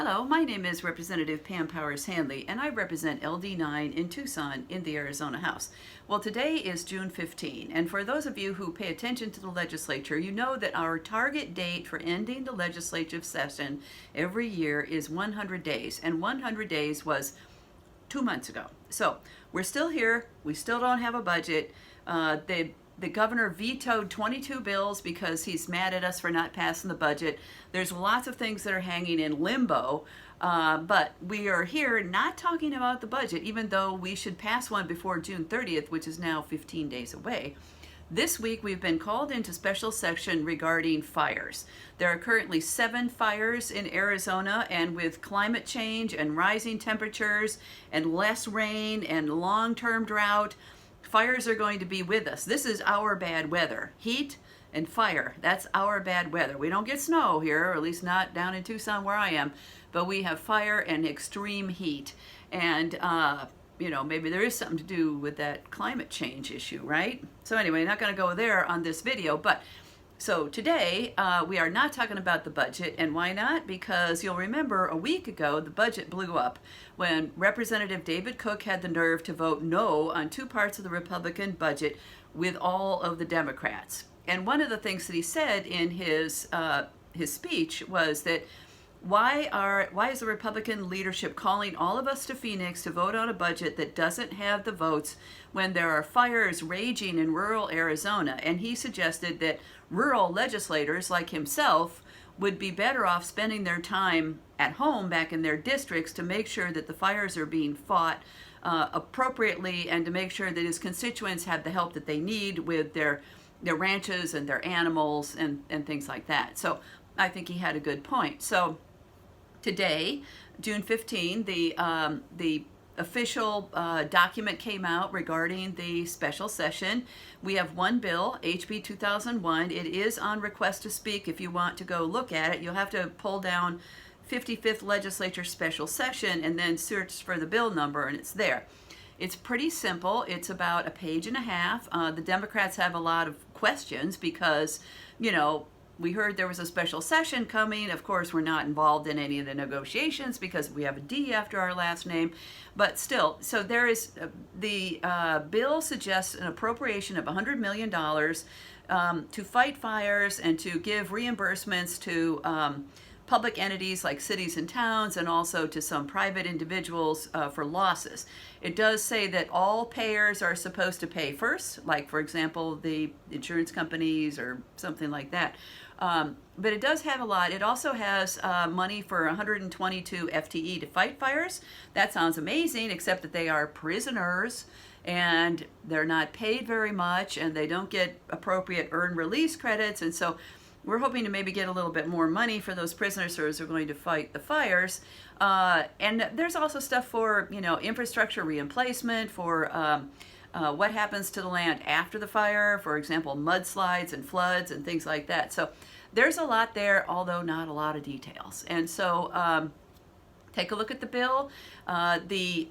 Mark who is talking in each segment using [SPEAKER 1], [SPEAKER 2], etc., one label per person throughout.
[SPEAKER 1] Hello, my name is Representative Pam Powers Hanley, and I represent LD9 in Tucson in the Arizona House. Well, today is June 15, and for those of you who pay attention to the legislature, you know that our target date for ending the legislative session every year is 100 days, and 100 days was 2 months ago. So we're still here. We still don't have a budget. The governor vetoed 22 bills because he's mad at us for not passing the budget. There's lots of things that are hanging in limbo, but we are here not talking about the budget, even though we should pass one before June 30th, which is now 15 days away. This week we've been called into special session regarding fires. There are currently 7 fires in Arizona, and with climate change and rising temperatures and less rain and long-term drought, fires are going to be with us. This is our bad weather. Heat and fire, that's our bad weather. We don't get snow here, or at least not down in Tucson where I am, but we have fire and extreme heat. And maybe there is something to do with that climate change issue, right? So anyway, not going to go there on this video, but so today we are not talking about the budget. And why not? Because you'll remember a week ago the budget blew up when Representative David Cook had the nerve to vote no on 2 parts of the Republican budget with all of the Democrats. And one of the things that he said in his speech was that why is the Republican leadership calling all of us to Phoenix to vote on a budget that doesn't have the votes when there are fires raging in rural Arizona? And he suggested that rural legislators like himself would be better off spending their time at home back in their districts to make sure that the fires are being fought appropriately, and to make sure that his constituents have the help that they need with their ranches and their animals and things like that. So I think he had a good point. So today, June 15, the official document came out regarding the special session. We have one bill, HB 2001. It is on request to speak. If you want to go look at it, you'll have to pull down 55th Legislature Special Session and then search for the bill number, and it's there. It's pretty simple. It's about a page and a half. The Democrats have a lot of questions because, we heard there was a special session coming. Of course, we're not involved in any of the negotiations because we have a D after our last name. But still, so there is, the bill suggests an appropriation of $100 million to fight fires and to give reimbursements to public entities like cities and towns, and also to some private individuals for losses. It does say that all payers are supposed to pay first, like for example the insurance companies or something like that. But it does have a lot. It also has money for 122 FTE to fight fires. That sounds amazing, except that they are prisoners and they're not paid very much, and they don't get appropriate earned release credits. And so we're hoping to maybe get a little bit more money for those prisoners who are going to fight the fires. And there's also stuff for, infrastructure reemplacement, for what happens to the land after the fire, for example, mudslides and floods and things like that. So there's a lot there, although not a lot of details. And so take a look at the bill. The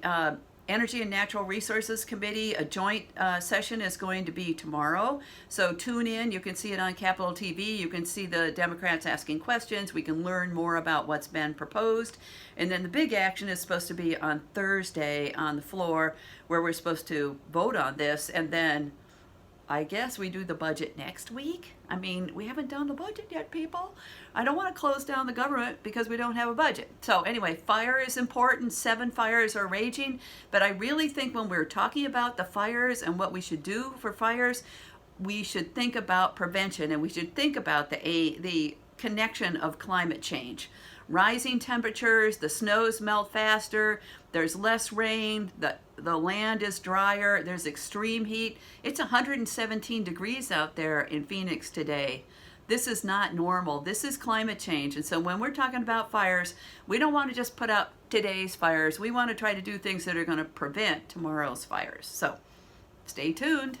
[SPEAKER 1] Energy and Natural Resources Committee, a joint session is going to be tomorrow. So tune in. You can see it on Capitol TV. You can see the Democrats asking questions. We can learn more about what's been proposed. And then the big action is supposed to be on Thursday on the floor, where we're supposed to vote on this. And then I guess we do the budget next week. I mean, we haven't done the budget yet, people. I don't want to close down the government because we don't have a budget. So anyway, fire is important. 7 fires are raging. But I really think when we're talking about the fires and what we should do for fires, we should think about prevention, and we should think about the connection of climate change. Rising temperatures, the snows melt faster, there's less rain, the land is drier, there's extreme heat. It's 117 degrees out there in Phoenix today. This is not normal. This is climate change. And so when we're talking about fires, we don't want to just put out today's fires. We want to try to do things that are going to prevent tomorrow's fires. So stay tuned.